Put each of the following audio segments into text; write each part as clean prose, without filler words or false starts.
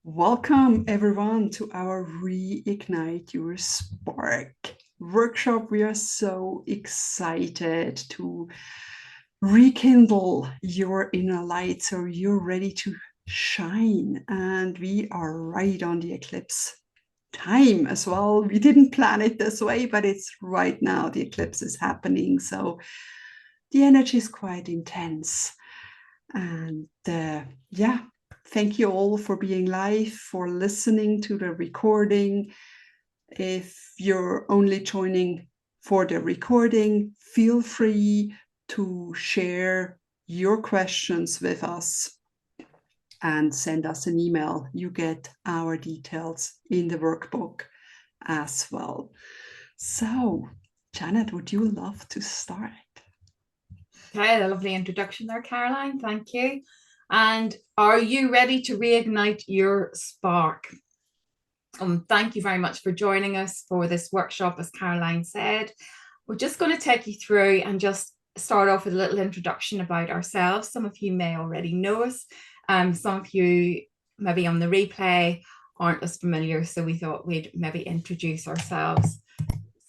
Welcome everyone to our Reignite Your Spark workshop. We are so excited to rekindle your inner light so you're ready to shine. And we are right on the eclipse time as well. We didn't plan it this way, but it's right now. The eclipse is happening. So the energy is quite intense. And yeah, thank you all for being live, for listening to the recording. If you're only joining for the recording, feel free to share your questions with us and send us an email. You get our details in the workbook as well. So, Janet, would you love to start? Okay, a lovely introduction there, Caroline. Thank you. And are you ready to reignite your spark? Thank you very much for joining us for this workshop. As Caroline said, we're just going to take you through and just start off with a little introduction about ourselves. Some of you may already know us. Some of you maybe on the replay aren't as familiar, so we thought we'd maybe introduce ourselves.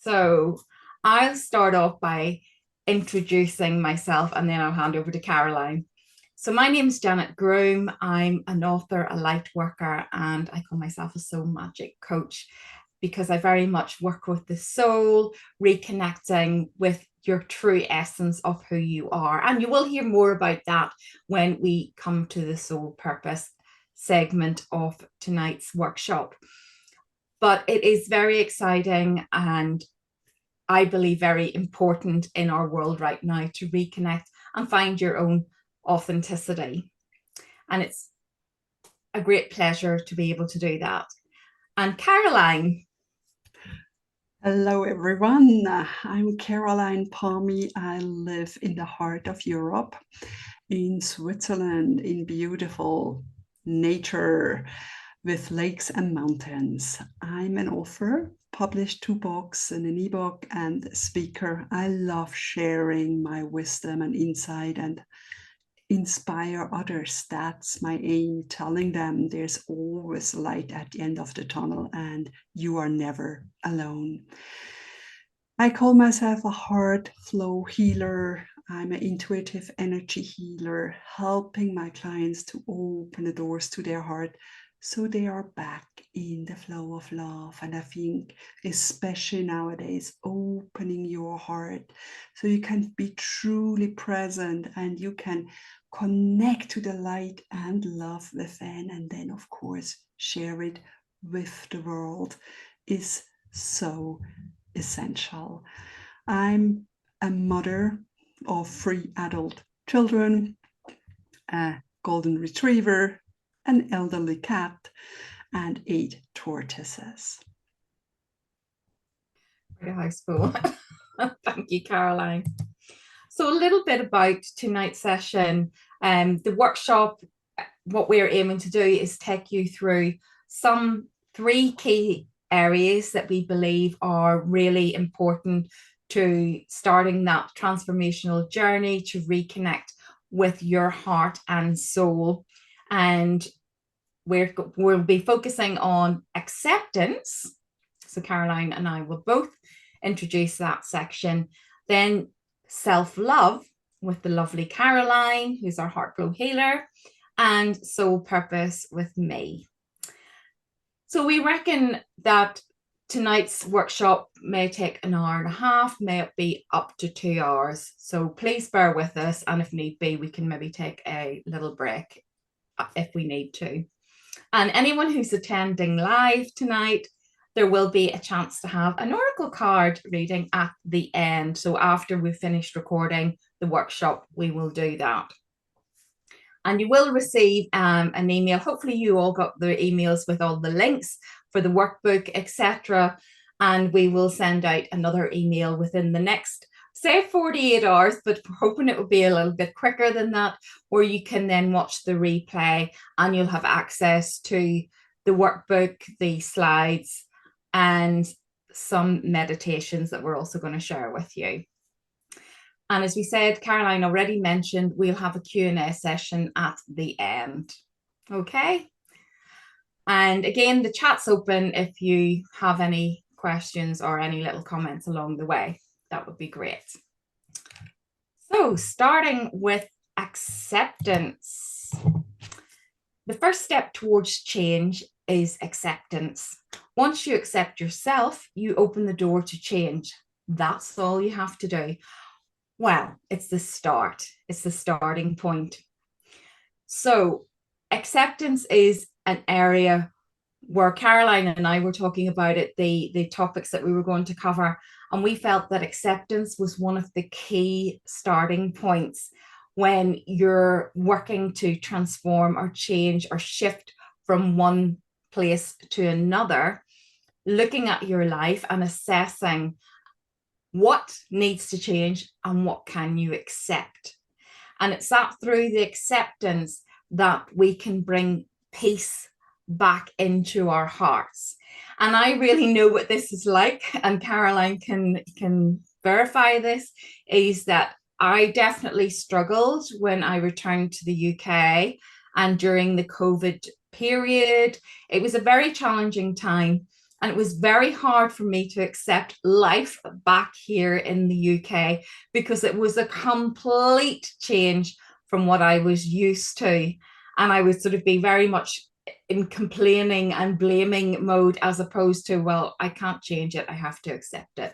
So I'll start off by introducing myself and then I'll hand over to Caroline. So my name is Janet Groom. I'm an author, a light worker, and I call myself a soul magic coach because I very much work with the soul, reconnecting with your true essence of who you are. And you will hear more about that when we come to the soul purpose segment of tonight's workshop. But it is very exciting and I believe very important in our world right now to reconnect and find your own authenticity. And it's a great pleasure to be able to do that. And Caroline. Hello, everyone. I'm Caroline Palmy. I live in the heart of Europe, in Switzerland, in beautiful nature with lakes and mountains. I'm an author, published 2 books and an ebook, and a speaker. I love sharing my wisdom and insight and inspire others. That's my aim, telling them there's always light at the end of the tunnel and you are never alone. I call myself a heart flow healer. I'm an intuitive energy healer, helping my clients to open the doors to their heart so they are back in the flow of love. And I think, especially nowadays, opening your heart so you can be truly present and you can connect to the light and love within, and then, of course, share it with the world is so essential. I'm a mother of 3 adult children, a golden retriever, an elderly cat, and 8 tortoises. Very high school. Thank you, Caroline. So a little bit about tonight's session. The workshop, what we're aiming to do is take you through some 3 key areas that we believe are really important to starting that transformational journey to reconnect with your heart and soul. And we'll be focusing on acceptance. So Caroline and I will both introduce that section. Then self-love with the lovely Caroline, who's our heart flow healer, and soul purpose with me. So we reckon that tonight's workshop may take an hour and a half, may it be up to 2 hours. So please bear with us, and if need be, we can maybe take a little break if we need to. And anyone who's attending live tonight, there will be a chance to have an oracle card reading at the end. So after we've finished recording the workshop, we will do that. And you will receive an email. Hopefully you all got the emails with all the links for the workbook, etc. And we will send out another email within the next, say, 48 hours, but we're hoping it will be a little bit quicker than that, where you can then watch the replay and you'll have access to the workbook, the slides, and some meditations that we're also going to share with you. And as we said, Caroline already mentioned, we'll have a Q&A session at the end. Okay. And again, the chat's open if you have any questions or any little comments along the way. That would be great. So, starting with acceptance. The first step towards change is acceptance. Once you accept yourself, you open the door to change. That's all you have to do. Well, it's the start. It's the starting point. So, acceptance is an area where Caroline and I were talking about it, the topics that we were going to cover, and we felt that acceptance was one of the key starting points when you're working to transform or change or shift from one place to another, looking at your life and assessing what needs to change and what can you accept. And it's that through the acceptance that we can bring peace back into our hearts. And I really know what this is like, and Caroline can verify this, is that I definitely struggled when I returned to the UK and during the COVID period. It was a very challenging time. And it was very hard for me to accept life back here in the UK because it was a complete change from what I was used to. And I would sort of be very much in complaining and blaming mode as opposed to, well, I can't change it, I have to accept it.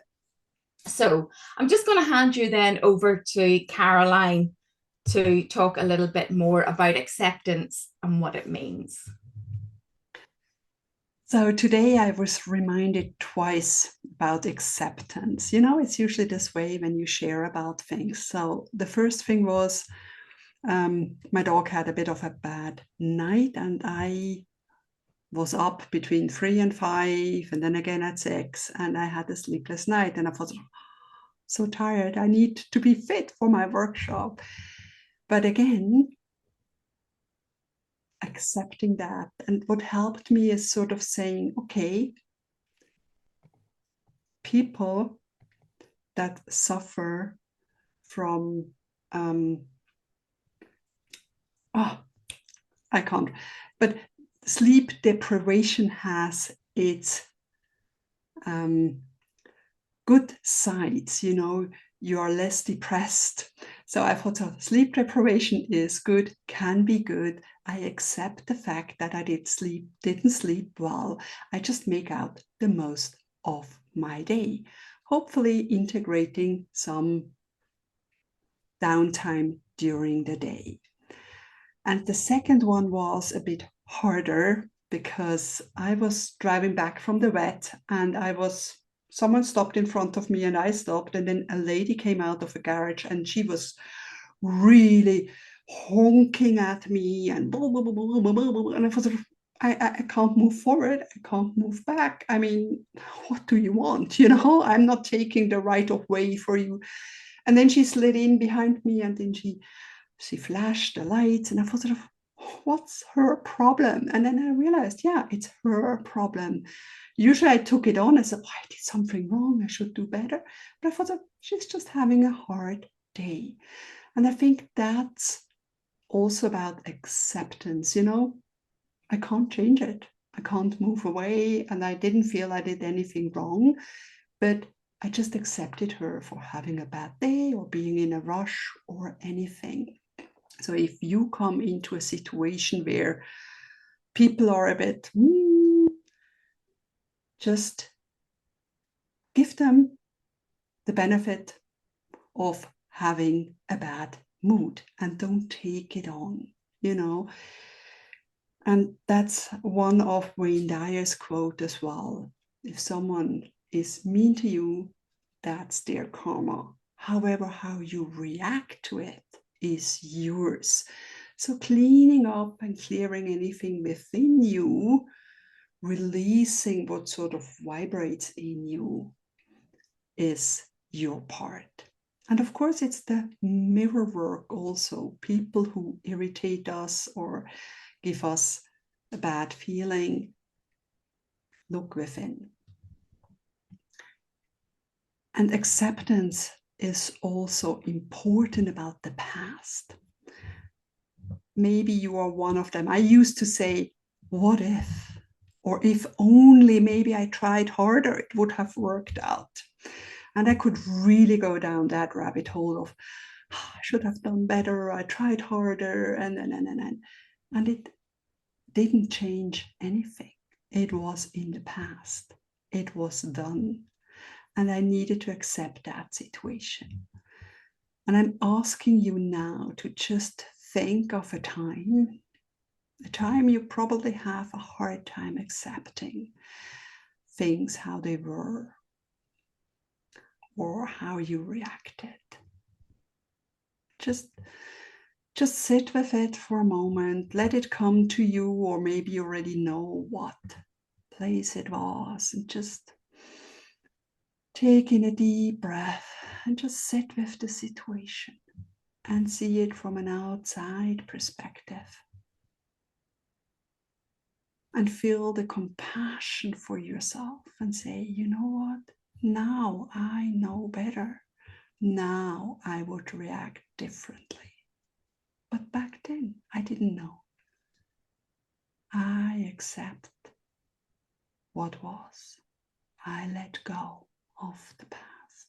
So I'm just going to hand you then over to Caroline to talk a little bit more about acceptance and what it means. So today I was reminded twice about acceptance. You know, it's usually this way when you share about things. So the first thing was my dog had a bit of a bad night, and I was up between 3 and 5 and then again at 6, and I had a sleepless night, and I was so tired. I need to be fit for my workshop. But again, accepting that, and what helped me is sort of saying, okay, people that suffer from I can't, but sleep deprivation has its good sides. You know, you are less depressed. So I thought, so sleep deprivation is good, can be good. I accept the fact that I didn't sleep well. I just make out the most of my day, hopefully integrating some downtime during the day. And the second one was a bit harder because I was driving back from the vet, and someone stopped in front of me and I stopped, and then a lady came out of a garage and she was really honking at me and blah, blah, blah, blah, blah, blah, blah, and I was I can't move forward, I can't move back. I mean, what do you want? You know, I'm not taking the right of way for you. And then she slid in behind me, and then she flashed the lights, and I thought, what's her problem? And then I realized, yeah, it's her problem. Usually I took it on and said, I did something wrong, I should do better. But I thought, she's just having a hard day. And I think that's also about acceptance. You know, I can't change it. I can't move away. And I didn't feel I did anything wrong, but I just accepted her for having a bad day or being in a rush or anything. So if you come into a situation where people are a bit, just give them the benefit of having a bad mood and don't take it on, you know. And that's one of Wayne Dyer's quote as well. If someone is mean to you, that's their karma. However, how you react to it is yours. So cleaning up and clearing anything within you, releasing what sort of vibrates in you, is your part. And of course, it's the mirror work also. People who irritate us or give us a bad feeling, look within. And acceptance is also important about the past. Maybe you are one of them. I used to say, what if? Or if only maybe I tried harder, it would have worked out. And I could really go down that rabbit hole of, I should have done better, I tried harder, and it didn't change anything. It was in the past. It was done. And I needed to accept that situation. And I'm asking you now to just think of a time you probably have a hard time accepting things how they were or how you reacted. Just sit with it for a moment, let it come to you, or maybe you already know what place it was, and just take in a deep breath and just sit with the situation and see it from an outside perspective. And feel the compassion for yourself and say, you know what? Now I know better. Now I would react differently. But back then I didn't know. I accept what was. I let go of the past.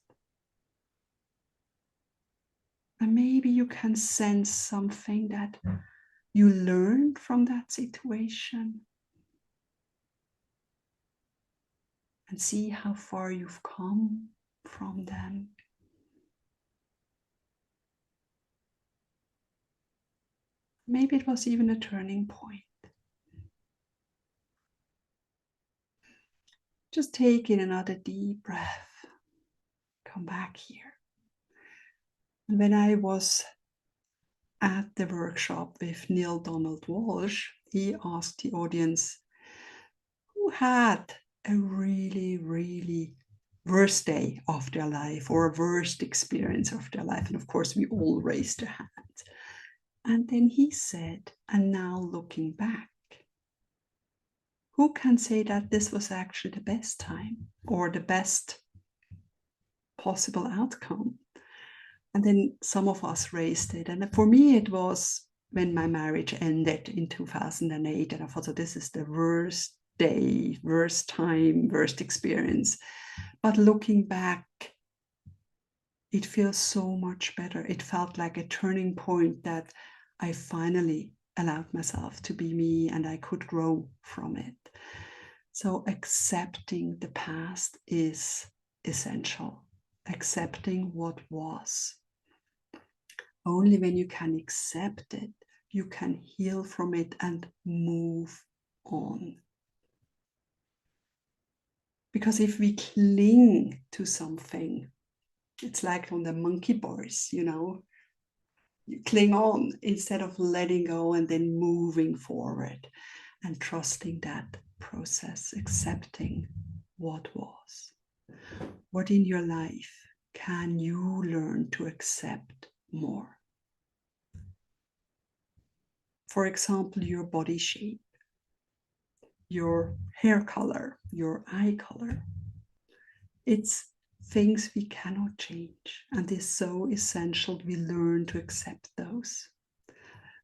And maybe you can sense something that you learned from that situation. And see how far you've come from them. Maybe it was even a turning point. Just take in another deep breath. Come back here. And when I was at the workshop with Neil Donald Walsh, he asked the audience who had a really, really worst day of their life or a worst experience of their life. And of course, we all raised our hands. And then he said, and now looking back, who can say that this was actually the best time or the best possible outcome? And then some of us raised it. And for me, it was when my marriage ended in 2008. And I thought, so this is the worst day, worst time, worst experience. But looking back, it feels so much better. It felt like a turning point that I finally allowed myself to be me and I could grow from it. So accepting the past is essential. Accepting what was. Only when you can accept it, you can heal from it and move on. Because if we cling to something, it's like on the monkey bars, you cling on instead of letting go and then moving forward and trusting that process, accepting what was. What in your life can you learn to accept more? For example, your body shape, your hair color, your eye color. It's things we cannot change, and it's so essential we learn to accept those.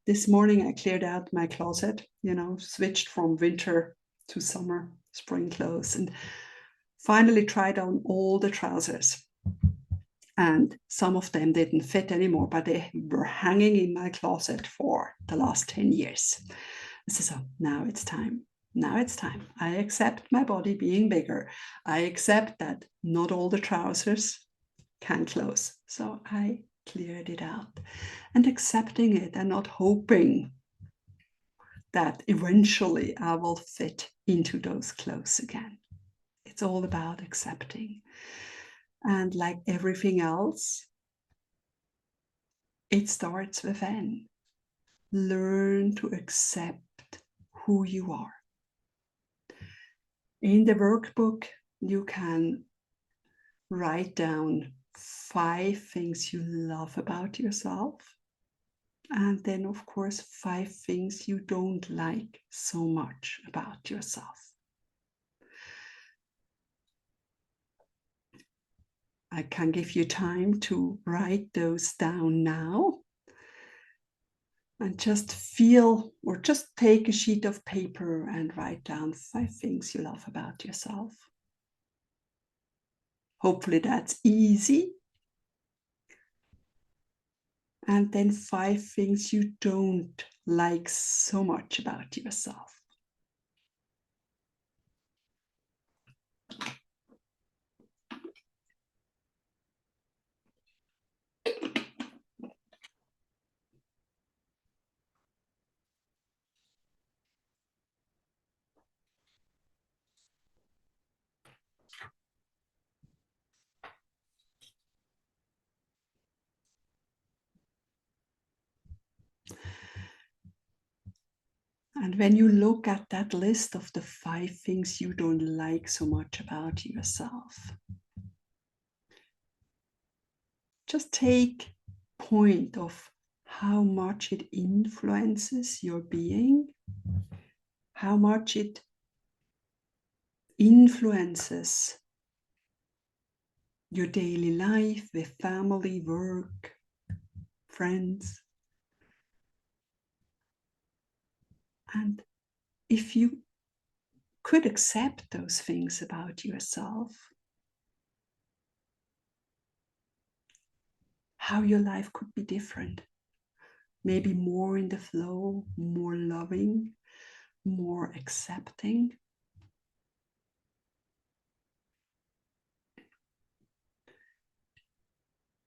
This morning I cleared out my closet, switched from winter to summer, spring clothes, and finally tried on all the trousers. And some of them didn't fit anymore, but they were hanging in my closet for the last 10 years. So now it's time. Now it's time. I accept my body being bigger. I accept that not all the trousers can close. So I cleared it out. And accepting it and not hoping that eventually I will fit into those clothes again. It's all about accepting. And like everything else, it starts within. Learn to accept who you are. In the workbook, you can write down 5 things you love about yourself. And then, of course, 5 things you don't like so much about yourself. I can give you time to write those down now. And just feel, or just take a sheet of paper and write down 5 things you love about yourself. Hopefully that's easy. And then 5 things you don't like so much about yourself. And when you look at that list of the 5 things you don't like so much about yourself, just take point of how much it influences your being, how much it influences your daily life with family, work, friends. And if you could accept those things about yourself, how your life could be different. Maybe more in the flow, more loving, more accepting.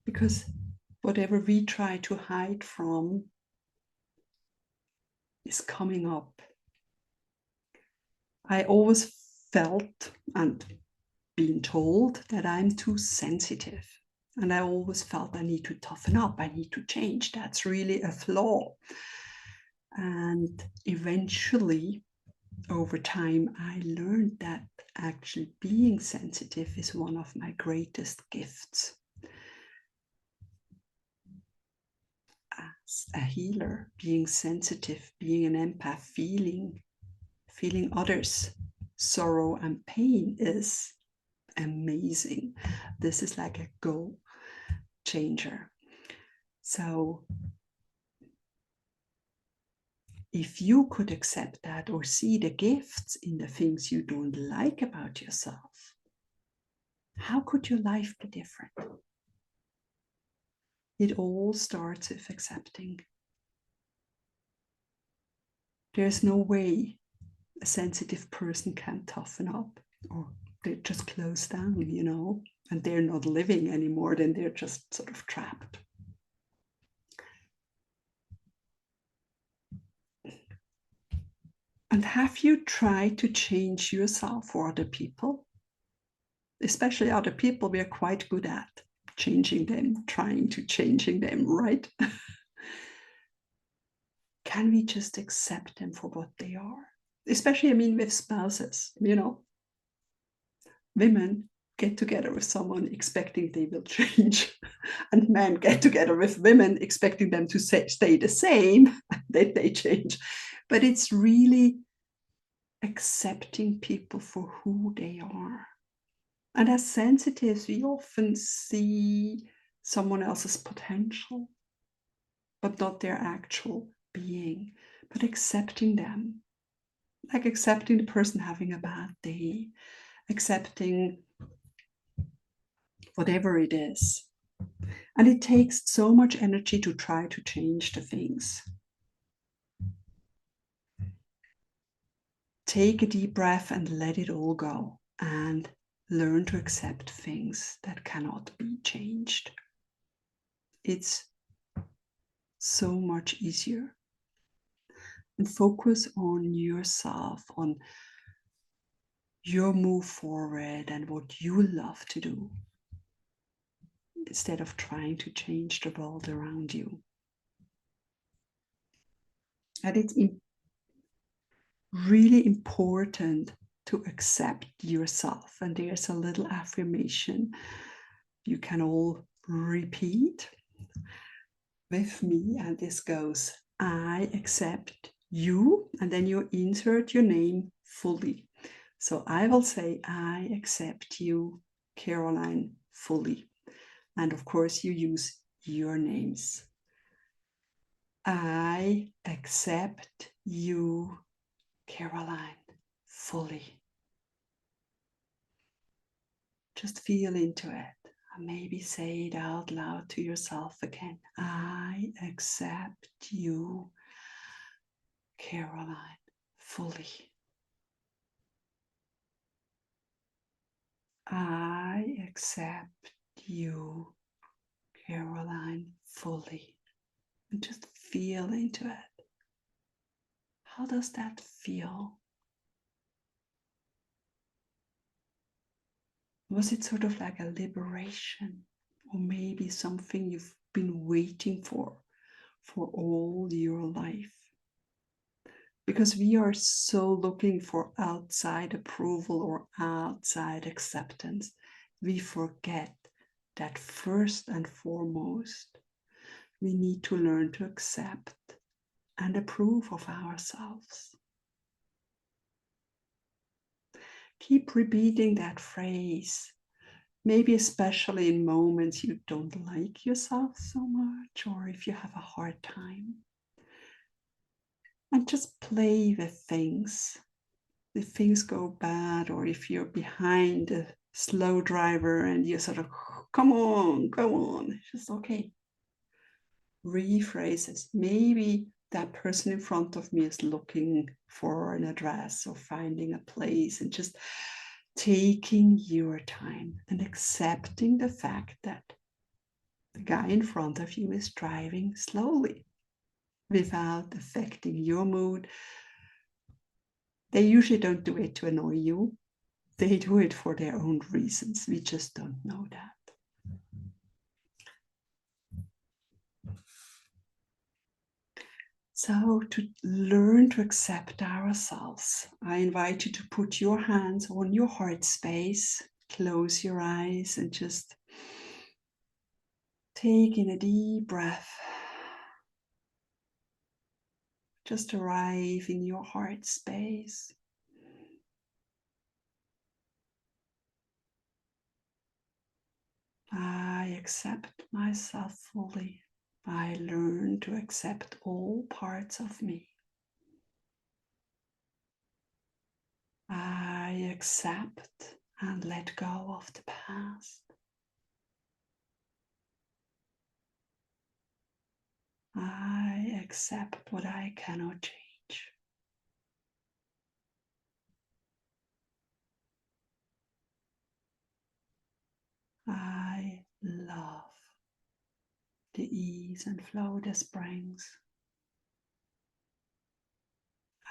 Because whatever we try to hide from is coming up. I always felt and been told that I'm too sensitive. And I always felt I need to toughen up, I need to change. That's really a flaw. And eventually, over time, I learned that actually being sensitive is one of my greatest gifts. As a healer, being sensitive, being an empath, feeling others' sorrow and pain is amazing. This is like a goal changer. So if you could accept that or see the gifts in the things you don't like about yourself, how could your life be different? It all starts with accepting. There's no way a sensitive person can toughen up, or they just close down, and they're not living anymore, then they're just sort of trapped. And have you tried to change yourself or other people? Especially other people, we are quite good at changing them, trying to changing them, right? Can we just accept them for what they are? Especially, with spouses, women get together with someone expecting they will change, and men get together with women expecting them to stay the same, that they change. But it's really accepting people for who they are. And as sensitives, we often see someone else's potential, but not their actual being, but accepting them. Like accepting the person having a bad day, accepting whatever it is. And it takes so much energy to try to change the things. Take a deep breath and let it all go, and learn to accept things that cannot be changed. It's so much easier. And focus on yourself, on your move forward and what you love to do, instead of trying to change the world around you. And it's really important to accept yourself. And there's a little affirmation you can all repeat with me. And this goes: I accept you. And then you insert your name fully. So I will say, I accept you, Caroline, fully. And of course, you use your names. I accept you, Caroline, fully. Just feel into it and maybe say it out loud to yourself again. I accept you, Caroline, fully. I accept you, Caroline, fully. And just feel into it. How does that feel? Was it sort of like a liberation, or maybe something you've been waiting for all your life? Because we are so looking for outside approval or outside acceptance, we forget that first and foremost, we need to learn to accept and approve of ourselves. Keep repeating that phrase, maybe especially in moments you don't like yourself so much, or if you have a hard time. And just play with things. If things go bad, or if you're behind a slow driver and you sort of, come on, go on, it's just okay. Rephrases. Maybe that person in front of me is looking for an address or finding a place, and just taking your time and accepting the fact that the guy in front of you is driving slowly without affecting your mood. They usually don't do it to annoy you. They do it for their own reasons. We just don't know that. So to learn to accept ourselves, I invite you to put your hands on your heart space, close your eyes, and just take in a deep breath. Just arrive in your heart space. I accept myself fully. I learn to accept all parts of me. I accept and let go of the past. I accept what I cannot change. I love the ease and flow this brings.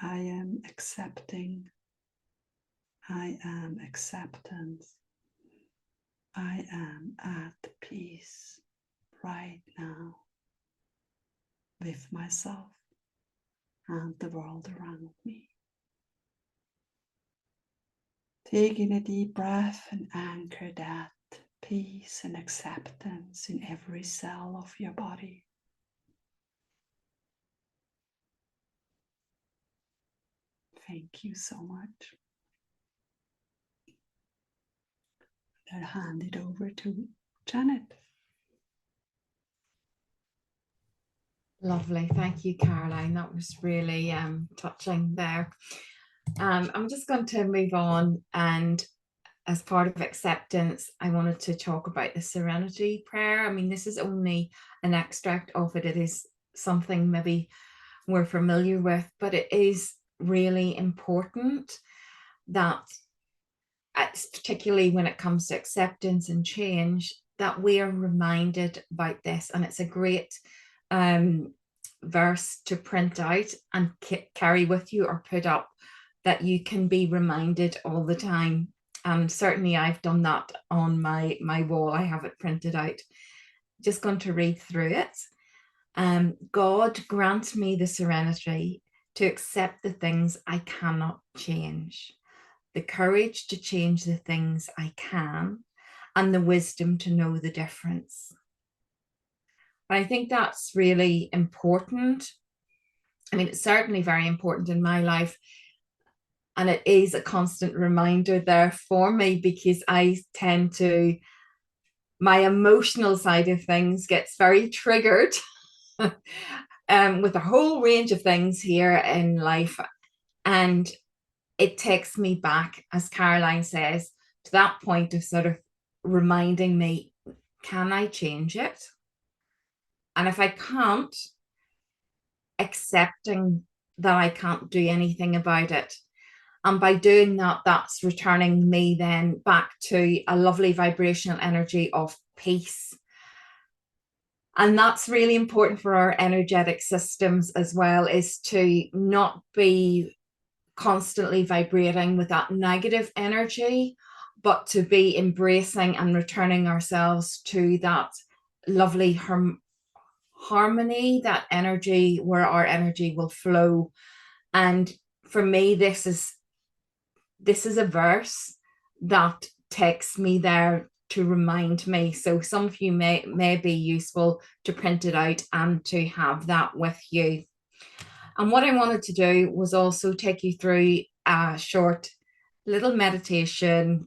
I am accepting. I am acceptance. I am at peace right now with myself and the world around me. Taking a deep breath and anchor that peace and acceptance in every cell of your body. Thank you so much. I'll hand it over to Janet. Lovely. Thank you, Caroline. That was really touching there. I'm just going to move on, and as part of acceptance, I wanted to talk about the serenity prayer. I mean, this is only an extract of it. It is something maybe we're familiar with, but it is really important that, particularly when it comes to acceptance and change, that we are reminded about this. And it's a great verse to print out and carry with you or put up, that you can be reminded all the time. And certainly I've done that on my wall. I have it printed out. Just going to read through it. God grant me the serenity to accept the things I cannot change, the courage to change the things I can, and the wisdom to know the difference. I think that's really important. I mean, it's certainly very important in my life. And it is a constant reminder there for me, because I tend to, my emotional side of things gets very triggered with a whole range of things here in life. And it takes me back, as Caroline says, to that point of sort of reminding me, can I change it? And if I can't, accepting that I can't do anything about it. And by doing that, that's returning me then back to a lovely vibrational energy of peace. And that's really important for our energetic systems as well, is to not be constantly vibrating with that negative energy, but to be embracing and returning ourselves to that lovely harmony, that energy where our energy will flow. And for me, this is a verse that takes me there to remind me. So some of you may be useful to print it out and to have that with you. And what I wanted to do was also take you through a short little meditation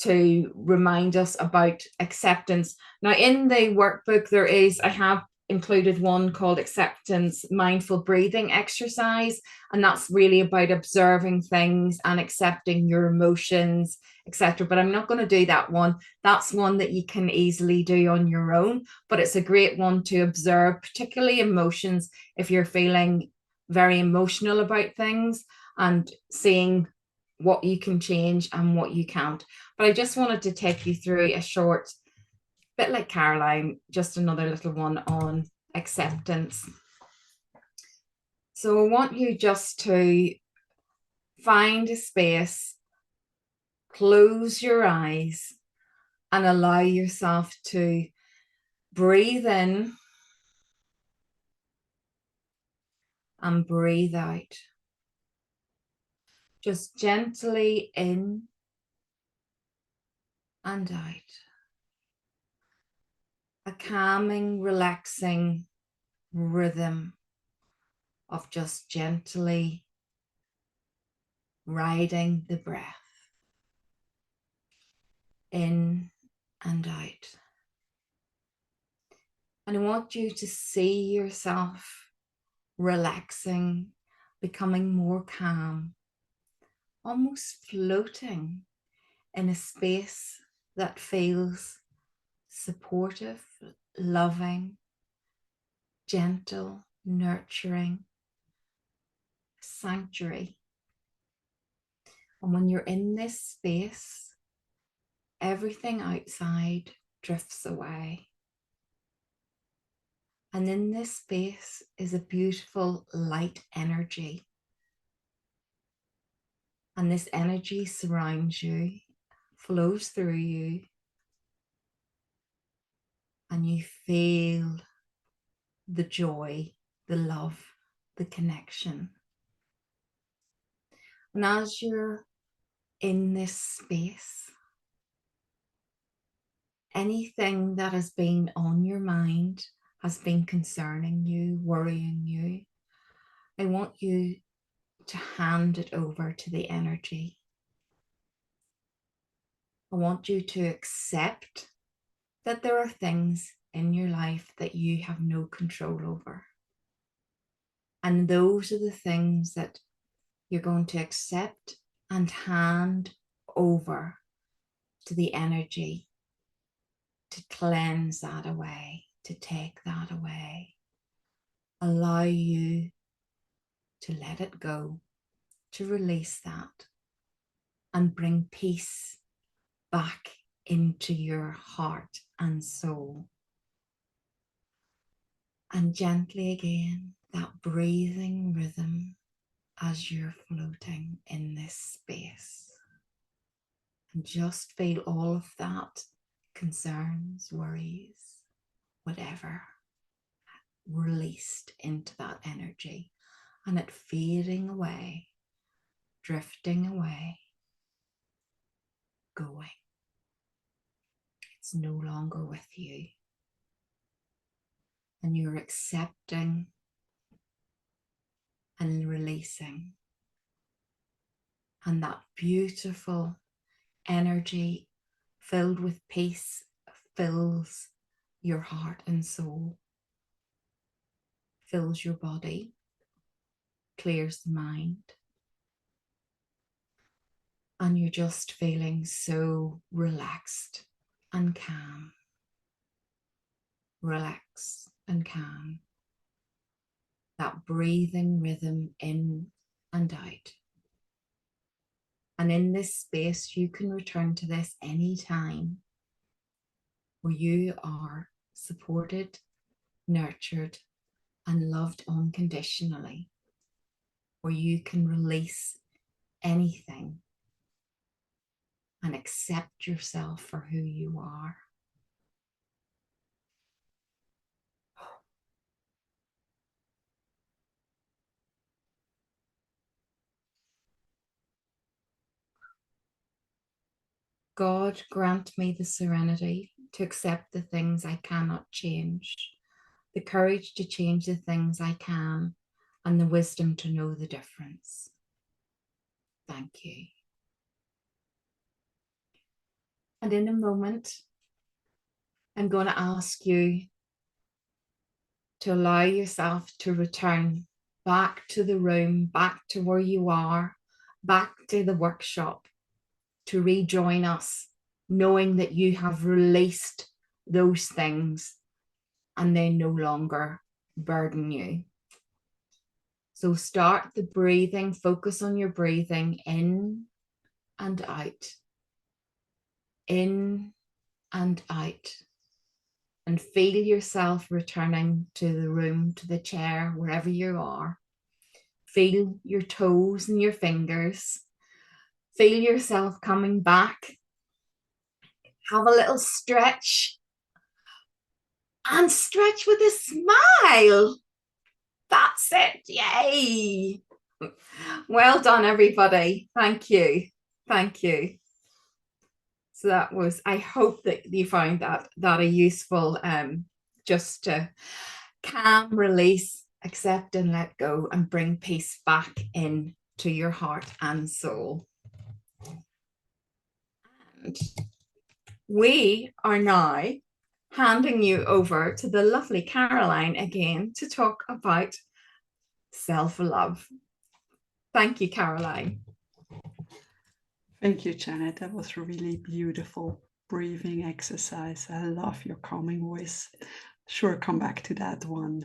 to remind us about acceptance. Now, in the workbook, I have included one called Acceptance Mindful Breathing Exercise, and that's really about observing things and accepting your emotions, etc. But I'm not going to do that one. That's one that you can easily do on your own, but it's a great one to observe, particularly emotions, if you're feeling very emotional about things, and seeing what you can change and what you can't. But I just wanted to take you through a short, bit like Caroline, just another little one on acceptance. So I want you just to find a space, close your eyes, and allow yourself to breathe in and breathe out. Just gently in and out. A calming, relaxing rhythm of just gently riding the breath in and out. And I want you to see yourself relaxing, becoming more calm, almost floating in a space that feels supportive, loving, gentle, nurturing, sanctuary. And when you're in this space, everything outside drifts away. And in this space is a beautiful light energy. And this energy surrounds you, flows through you, and you feel the joy, the love, the connection. And as you're in this space, anything that has been on your mind, has been concerning you, worrying you, I want you to hand it over to the energy. I want you to accept that there are things in your life that you have no control over. And those are the things that you're going to accept and hand over to the energy to cleanse that away, to take that away. Allow you to let it go, to release that, and bring peace back into your heart and soul. And gently again, that breathing rhythm as you're floating in this space. And just feel all of that, concerns, worries, whatever, released into that energy, and it fading away, drifting away, going. It's no longer with you. And you're accepting and releasing. And that beautiful energy filled with peace fills your heart and soul. fills your body, clears the mind, and you're just feeling so relaxed and calm. Relax and calm. That breathing rhythm in and out. And in this space, you can return to this anytime, where you are supported, nurtured, and loved unconditionally, where you can release anything and accept yourself for who you are. God, grant me the serenity to accept the things I cannot change, the courage to change the things I can, and the wisdom to know the difference. Thank you. And in a moment, I'm going to ask you to allow yourself to return back to the room, back to where you are, back to the workshop, to rejoin us, knowing that you have released those things and they no longer burden you. So start the breathing, focus on your breathing in and out, in and out, and feel yourself returning to the room, to the chair, wherever you are. Feel your toes and your fingers. Feel yourself coming back. Have a little stretch. And stretch with a smile. That's it. Yay. Well done, everybody. Thank you. Thank you. So that was, I hope that you found that a useful, just to calm, release, accept and let go, and bring peace back in to your heart and soul. And we are now handing you over to the lovely Caroline again to talk about self-love. Thank you, Caroline. Thank you, Janet. That was really beautiful breathing exercise. I love your calming voice. Sure, come back to that one.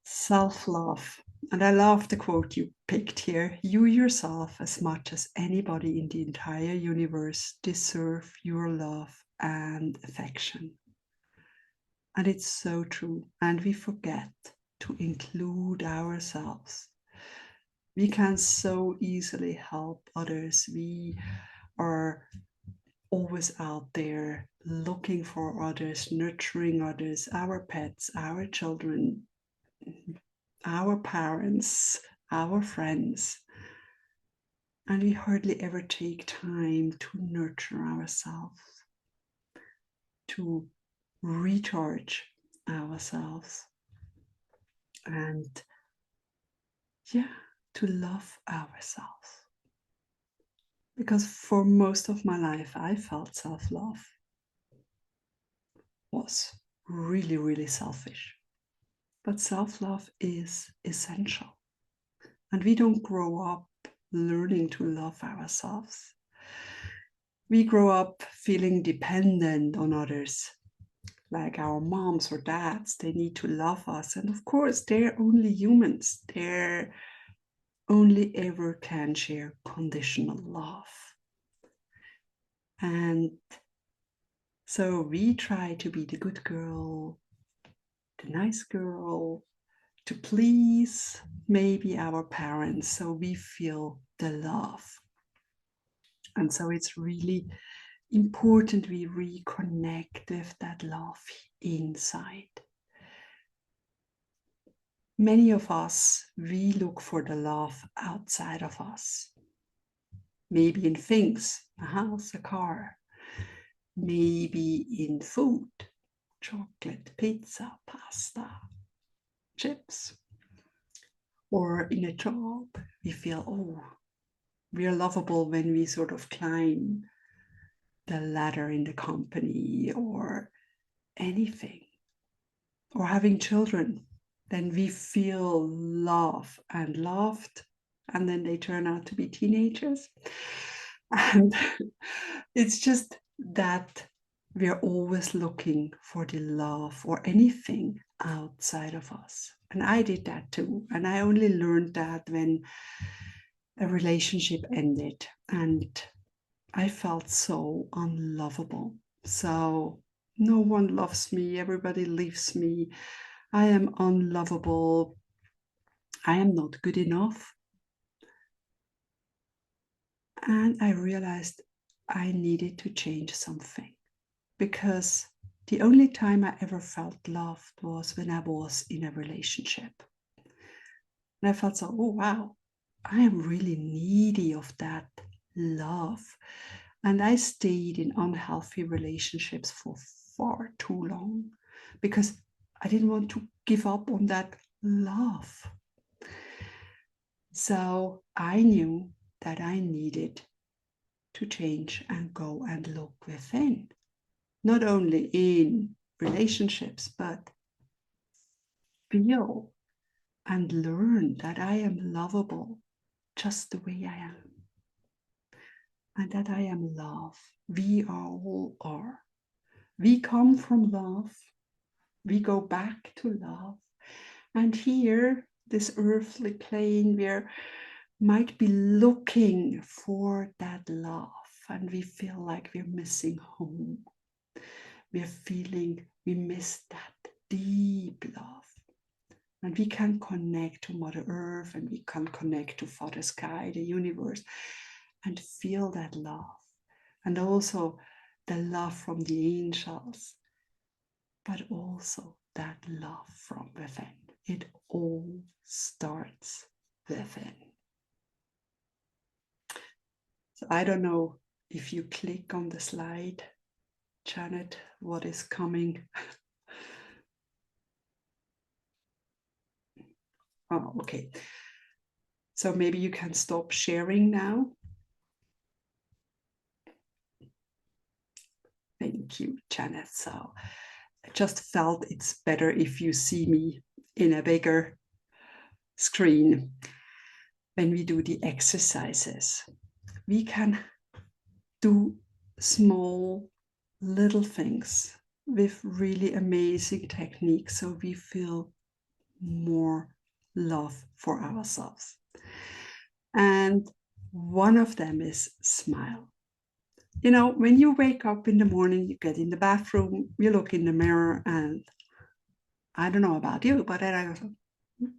Self-love. And I love the quote you picked here. You yourself, as much as anybody in the entire universe, deserve your love and affection. And it's so true. And we forget to include ourselves. We can so easily help others. We are always out there looking for others, nurturing others, our pets, our children, our parents, our friends. And we hardly ever take time to nurture ourselves, to recharge ourselves, and to love ourselves. Because for most of my life, I felt self-love was really, really selfish. But self-love is essential. And we don't grow up learning to love ourselves. We grow up feeling dependent on others, like our moms or dads. They need to love us. And of course, they're only humans. They're only ever can share conditional love. And so we try to be the good girl, the nice girl, to please maybe our parents, so we feel the love. And so it's really important we reconnect with that love inside. Many of us, we look for the love outside of us. Maybe in things, a house, a car. Maybe in food, chocolate, pizza, pasta, chips. Or in a job, we feel, oh, we are lovable when we sort of climb the ladder in the company or anything. Or having children. then we feel love and loved, and then they turn out to be teenagers. And it's just that we're always looking for the love or anything outside of us. And I did that too. And I only learned that when a relationship ended and I felt so unlovable. So no one loves me, everybody leaves me. I am unlovable. I am not good enough. And I realized I needed to change something, because the only time I ever felt loved was when I was in a relationship. And I felt so, oh wow, I am really needy of that love. And I stayed in unhealthy relationships for far too long because I didn't want to give up on that love. So I knew that I needed to change and go and look within, not only in relationships, but feel and learn that I am lovable just the way I am, and that I am love. We all are. We come from love. We go back to love. And here, this earthly plane, we might be looking for that love, and we feel like we're missing home. We're feeling we miss that deep love. And we can connect to Mother Earth, and we can connect to Father Sky, the universe, and feel that love. And also the love from the angels, but also that love from within. It all starts within. So I don't know if you click on the slide, Janet, what is coming? Oh, okay. So maybe you can stop sharing now. Thank you, Janet. So I just felt it's better if you see me in a bigger screen when we do the exercises. We can do small little things with really amazing techniques so we feel more love for ourselves. And one of them is smile. You know, when you wake up in the morning, you get in the bathroom, you look in the mirror, and I don't know about you, but then I go,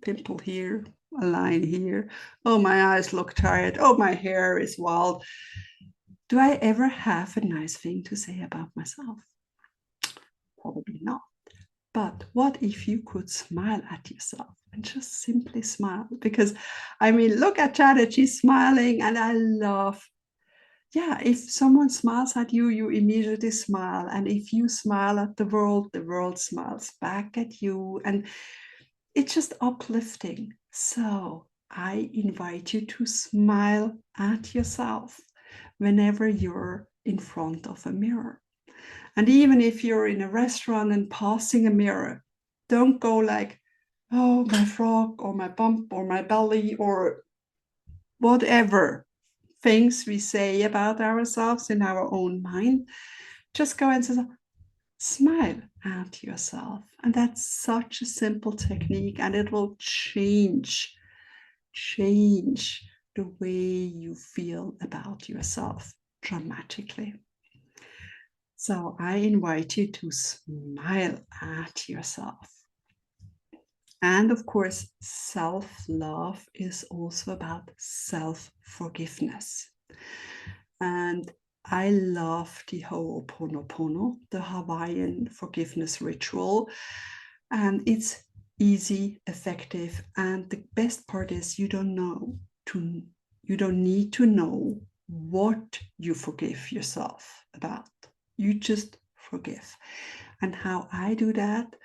pimple here, a line here. Oh, my eyes look tired. Oh, my hair is wild. Do I ever have a nice thing to say about myself? Probably not. But what if you could smile at yourself and just simply smile? Because, I mean, look at Janet, she's smiling, and I love, yeah, if someone smiles at you, you immediately smile. And if you smile at the world smiles back at you. And it's just uplifting. So I invite you to smile at yourself whenever you're in front of a mirror. And even if you're in a restaurant and passing a mirror, don't go like, oh, my frog or my bump or my belly or whatever things we say about ourselves in our own mind. Just go and say, smile at yourself. And that's such a simple technique, and it will change the way you feel about yourself dramatically. So I invite you to smile at yourself. And of course, self-love is also about self-forgiveness. And I love the Ho'oponopono, the Hawaiian forgiveness ritual. And it's easy, effective. And the best part is you don't need to know what you forgive yourself about. You just forgive. And how I do that,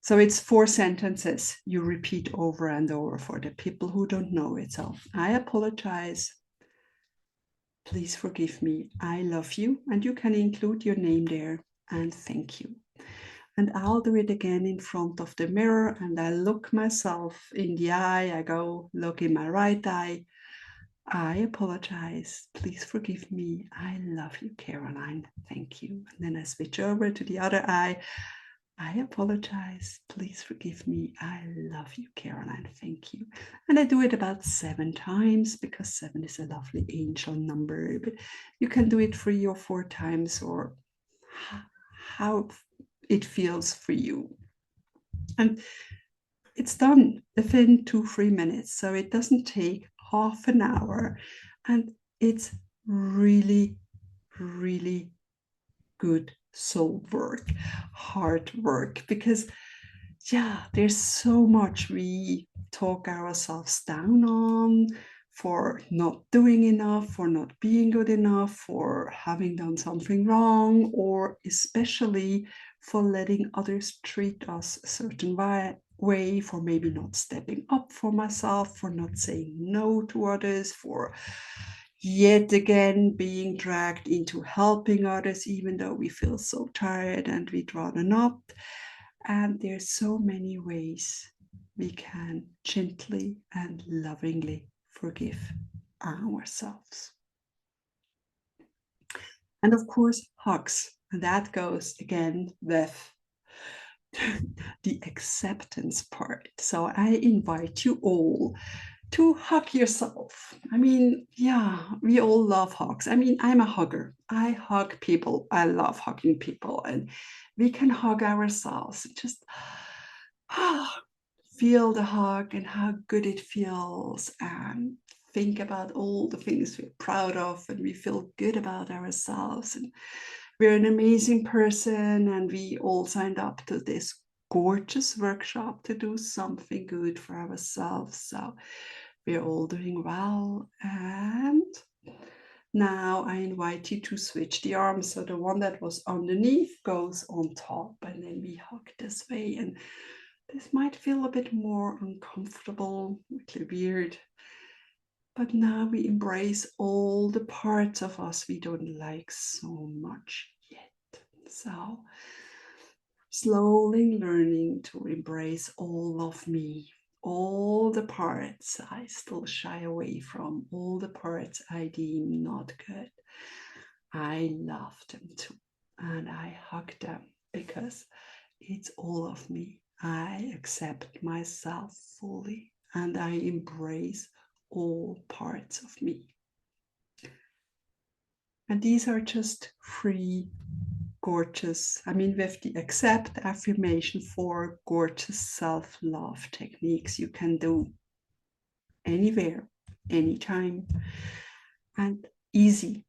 so it's 4 sentences you repeat over and over for the people who don't know it. So I apologize. Please forgive me. I love you. And you can include your name there. And thank you. And I'll do it again in front of the mirror, and I look myself in the eye. I go look in my right eye. I apologize. Please forgive me. I love you, Caroline. Thank you. And then I switch over to the other eye. I apologize. Please forgive me. I love you, Caroline. Thank you. And I do it about 7 times because 7 is a lovely angel number. But you can do it 3 or 4 times, or how it feels for you. And it's done within 2-3 minutes. So it doesn't take half an hour. And it's really, really good soul work, hard work, because there's so much we talk ourselves down on for not doing enough, for not being good enough, for having done something wrong, or especially for letting others treat us a certain way, for maybe not stepping up for myself, for not saying no to others, for yet again being dragged into helping others, even though we feel so tired and we'd rather not. And there's so many ways we can gently and lovingly forgive ourselves. And of course, hugs. And that goes again with the acceptance part. So I invite you all to hug yourself. I mean, we all love hugs. I mean, I'm a hugger. I hug people. I love hugging people. And we can hug ourselves and just feel the hug and how good it feels, and think about all the things we're proud of, and we feel good about ourselves, and we're an amazing person, and we all signed up to this gorgeous workshop to do something good for ourselves. So we're all doing well. And now I invite you to switch the arms. So the one that was underneath goes on top, and then we hug this way. And this might feel a bit more uncomfortable, really weird. But now we embrace all the parts of us we don't like so much yet. So slowly learning to embrace all of me, all the parts I still shy away from, all the parts I deem not good. I love them too, and I hug them because it's all of me. I accept myself fully, and I embrace all parts of me. And these are just 3 gorgeous, with the accept, affirmation, 4 gorgeous self-love techniques you can do anywhere, anytime, and easy.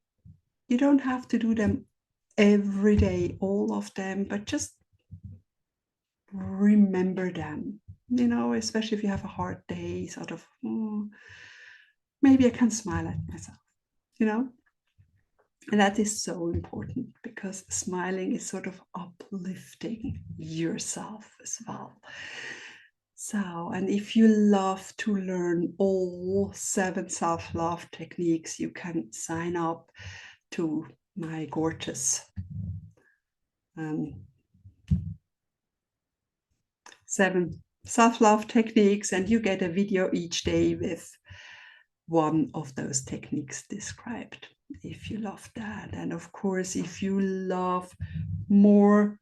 You don't have to do them every day, all of them, but just remember them, especially if you have a hard day, sort of, maybe I can smile at myself, and that is so important, because smiling is sort of uplifting yourself as well. So, and if you love to learn all 7 self-love techniques, you can sign up to my gorgeous 7 self-love techniques, and you get a video each day with one of those techniques described, if you love that. And of course, if you love more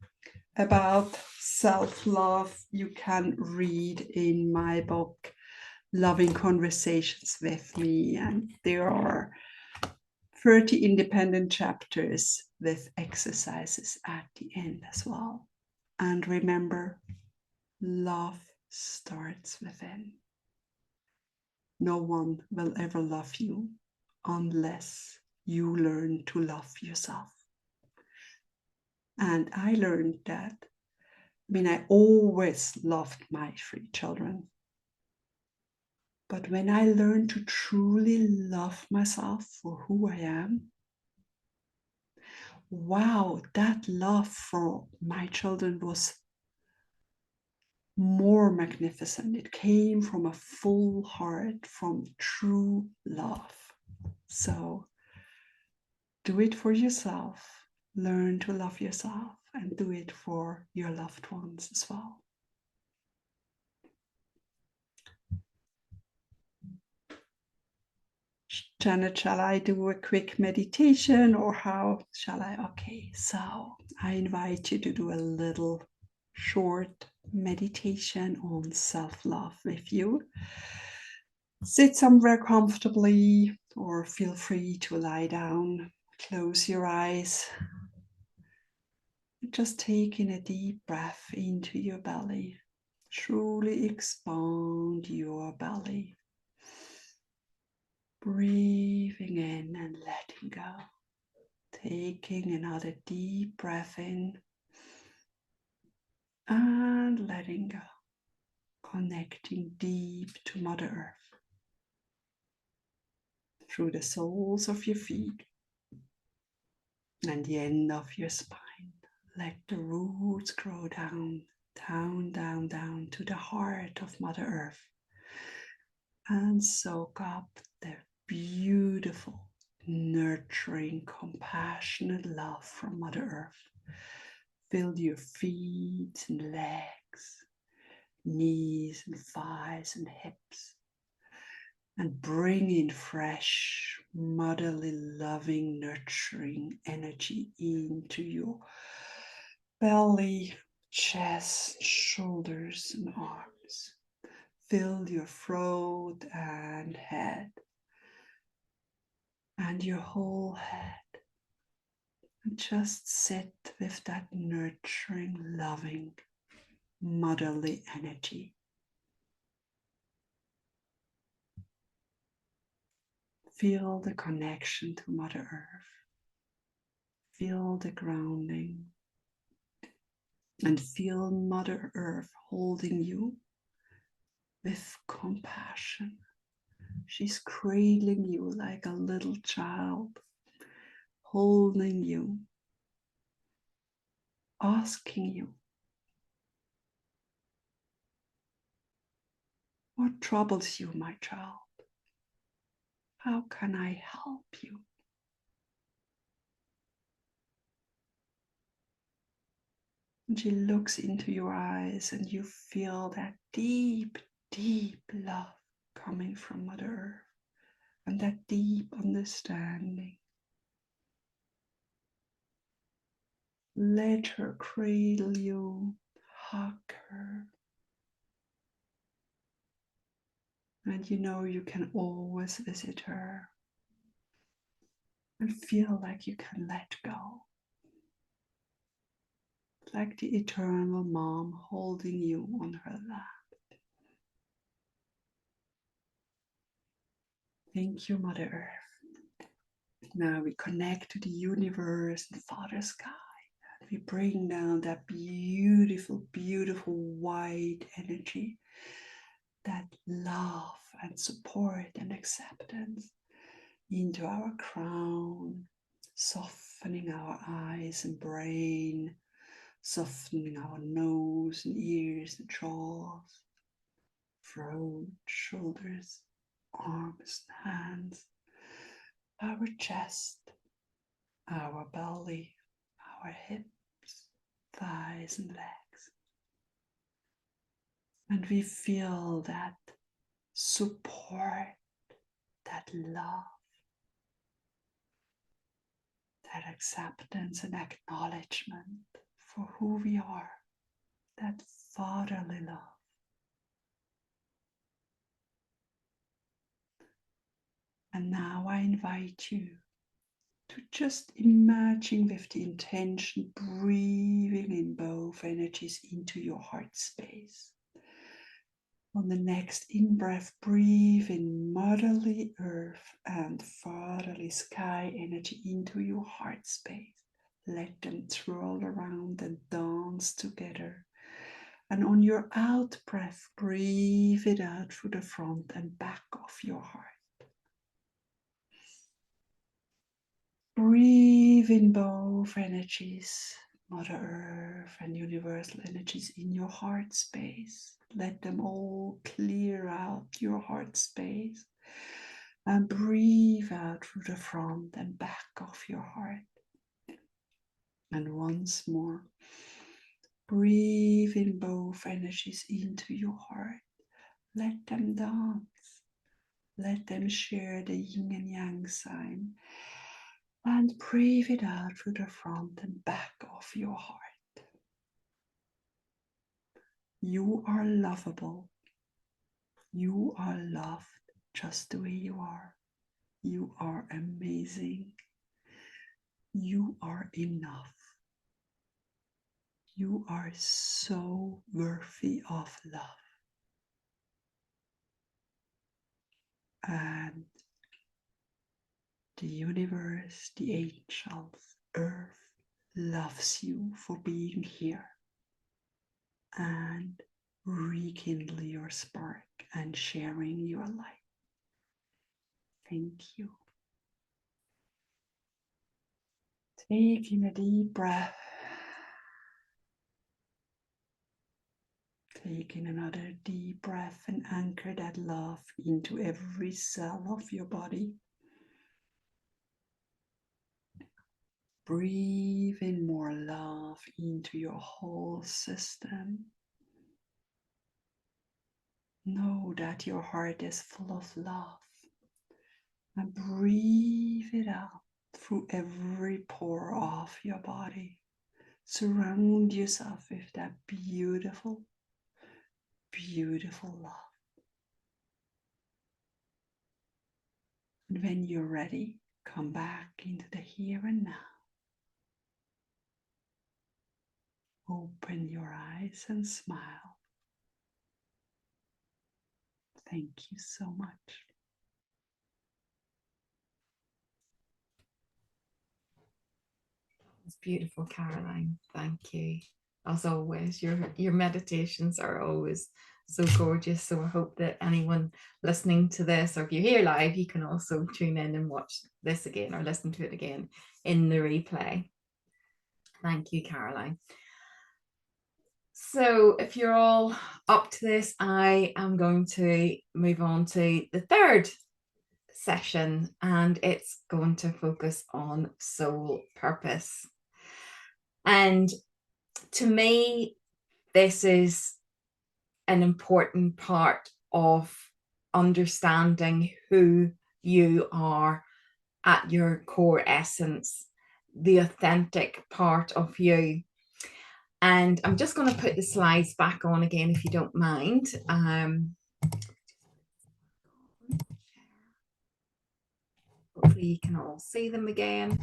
about self-love, you can read in my book Loving Conversations with Me, and there are 30 independent chapters with exercises at the end as well. And remember, love starts within. No one will ever love you unless you learn to love yourself. And I learned that. I always loved my 3 children. But when I learned to truly love myself for who I am, wow, that love for my children was more magnificent. It came from a full heart, from true love. So do it for yourself. Learn to love yourself. and do it for your loved ones as well. Janet, shall I do a quick meditation or how shall I? Okay, so I invite you to do a little short meditation on self-love with you. Sit somewhere comfortably or feel free to lie down. Close your eyes. Just taking a deep breath into your belly. Truly expand your belly. Breathing in and letting go. Taking another deep breath in and letting go. Connecting deep to Mother Earth. Through the soles of your feet and the end of your spine. Let the roots grow down, down, down, down to the heart of Mother Earth. And soak up the beautiful, nurturing, compassionate love from Mother Earth. Fill your feet and legs, knees and thighs and hips. And bring in fresh, motherly, loving, nurturing energy into your belly, chest, shoulders, and arms. Fill your throat and head, and your whole head. And just sit with that nurturing, loving, motherly energy. Feel the connection to Mother Earth. Feel the grounding. And feel Mother Earth holding you with compassion. She's cradling you like a little child, holding you, asking you, what troubles you, my child? How can I help you? And she looks into your eyes and you feel that deep, deep love coming from Mother Earth and that deep understanding. Let her cradle you, hug her. And you know you can always visit her and feel like you can let go. Like the eternal mom holding you on her lap. Thank you, Mother Earth. Now we connect to the universe and Father Sky. And we bring down that beautiful, beautiful white energy, that love and support and acceptance into our crown, softening our eyes and brain, softening our nose and ears and jaws, throat, shoulders, arms, hands, our chest, our belly, our hips, thighs and legs. And we feel that support, that love, that acceptance and acknowledgement for who we are, that fatherly love. And now I invite you to just imagine with the intention, breathing in both energies into your heart space. On the next in-breath, breathe in motherly earth and fatherly sky energy into your heart space. Let them twirl around and dance together. And on your out breath, breathe it out through the front and back of your heart. Breathe in both energies, Mother Earth and universal energies in your heart space. Let them all clear out your heart space. And breathe out through the front and back of your heart. And once more, breathe in both energies into your heart. Let them dance. Let them share the yin and yang sign. And breathe it out through the front and back of your heart. You are lovable. You are loved just the way you are. You are amazing. You are enough. You are so worthy of love. And the universe, the angels, earth loves you for being here. And rekindle your spark and sharing your light. Thank you. Taking a deep breath. Taking another deep breath and anchor that love into every cell of your body. Breathe in more love into your whole system. Know that your heart is full of love. And breathe it out through every pore of your body. Surround yourself with that beautiful, beautiful love. And when you're ready, come back into the here and now. Open your eyes and smile. Thank you so much. It's beautiful, Caroline. Thank you. As always, your meditations are always so gorgeous. So I hope that anyone listening to this, or if you're here live, you can also tune in and watch this again or listen to it again in the replay. Thank you, Caroline. So if you're all up to this, I am going to move on to the third session, and it's going to focus on soul purpose. And to me, this is an important part of understanding who you are at your core essence, the authentic part of you. And I'm just going to put the slides back on again, if you don't mind. Hopefully you can all see them again.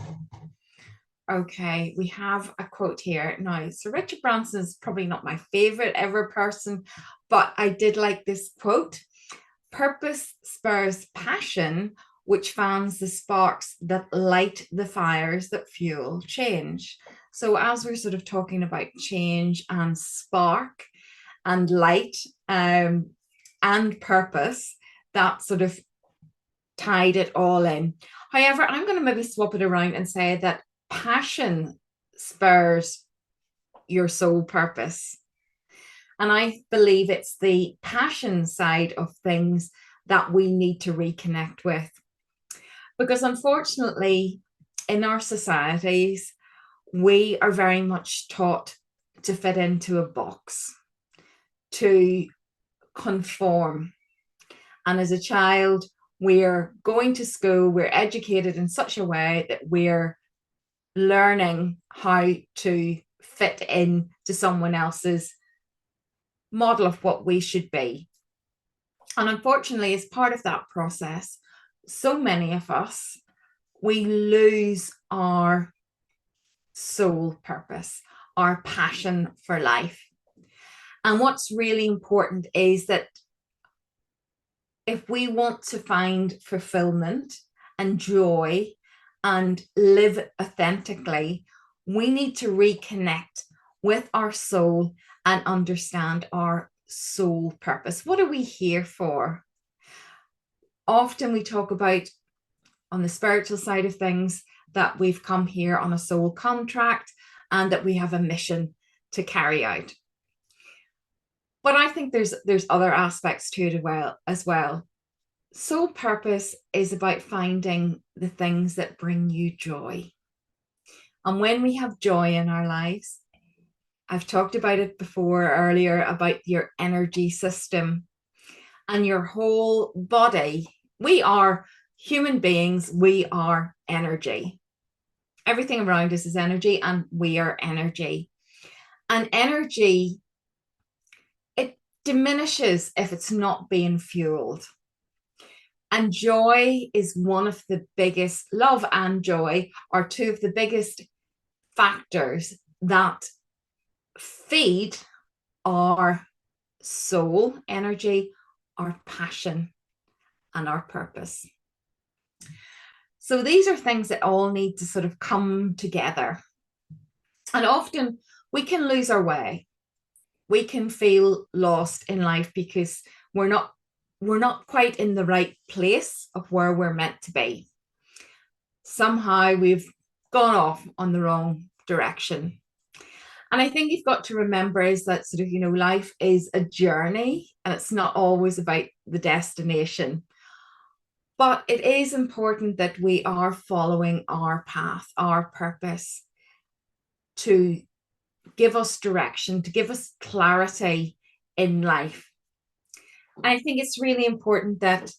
Okay, we have a quote here. Now, Sir Richard Branson is probably not my favorite ever person, but I did like this quote. Purpose spurs passion, which fans the sparks that light the fires that fuel change. So as we're sort of talking about change and spark and light and purpose, that sort of tied it all in. However, I'm going to maybe swap it around and say that passion spurs your soul purpose. And I believe it's the passion side of things that we need to reconnect with. Because unfortunately, in our societies, we are very much taught to fit into a box, to conform. And as a child, we're going to school, we're educated in such a way that we're learning how to fit in to someone else's model of what we should be. And unfortunately, as part of that process, so many of us, we lose our soul purpose, our passion for life. And what's really important is that if we want to find fulfillment and joy and live authentically, we need to reconnect with our soul and understand our soul purpose. What are we here for? Often we talk about, on the spiritual side of things, that we've come here on a soul contract and that we have a mission to carry out. But I think there's other aspects to it as well. Soul purpose is about finding the things that bring you joy. And when we have joy in our lives, I've talked about it before earlier about your energy system and your whole body. We are human beings, we are energy. Everything around us is energy, and we are energy. And energy, it diminishes if it's not being fueled. And joy is one of the biggest, love and joy are two of the biggest factors that feed our soul energy, our passion, and our purpose. So these are things that all need to sort of come together. And often we can lose our way. We can feel lost in life because we're not quite in the right place of where we're meant to be. Somehow we've gone off on the wrong direction. And I think you've got to remember is that sort of, life is a journey and it's not always about the destination. But it is important that we are following our path, our purpose, to give us direction, to give us clarity in life. And I think it's really important that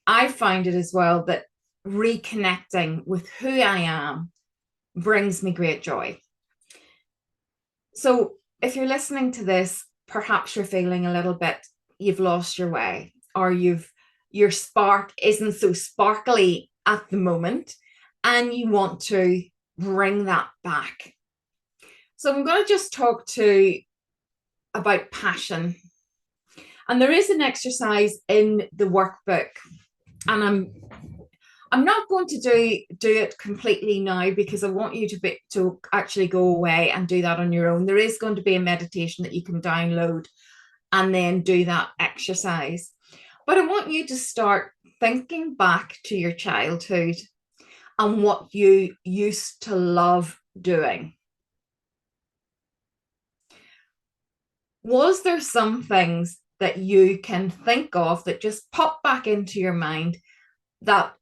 I find it as well that reconnecting with who I am brings me great joy. So if you're listening to this, perhaps you're feeling a little bit, you've lost your way, or your spark isn't so sparkly at the moment, and you want to bring that back. So I'm going to just talk about passion. And there is an exercise in the workbook, and I'm not going to do it completely now because I want you to actually go away and do that on your own. There is going to be a meditation that you can download and then do that exercise. But I want you to start thinking back to your childhood and what you used to love doing. Was there some things that you can think of that just pop back into your mind that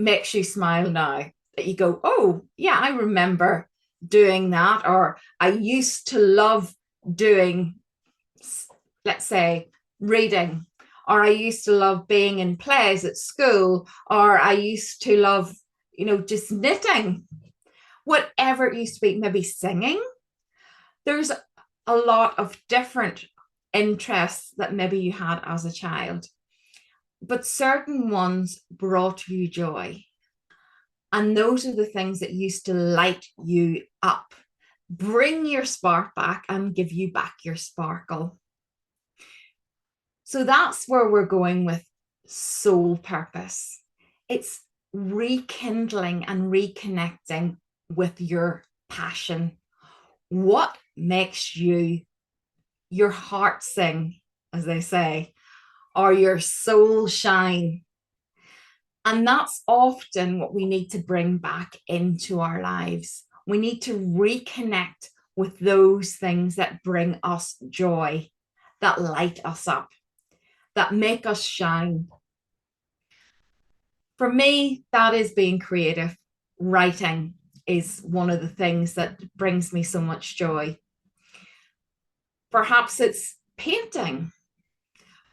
makes you smile now? That you go, oh, yeah, I remember doing that. Or I used to love doing, let's say, reading. Or I used to love being in plays at school, or I used to love, just knitting, whatever it used to be, maybe singing. There's a lot of different interests that maybe you had as a child, but certain ones brought you joy. And those are the things that used to light you up, bring your spark back and give you back your sparkle. So that's where we're going with soul purpose. It's rekindling and reconnecting with your passion. What makes your heart sing, as they say, or your soul shine? And that's often what we need to bring back into our lives. We need to reconnect with those things that bring us joy, that light us up, that make us shine. For me, that is being creative. Writing is one of the things that brings me so much joy. Perhaps it's painting.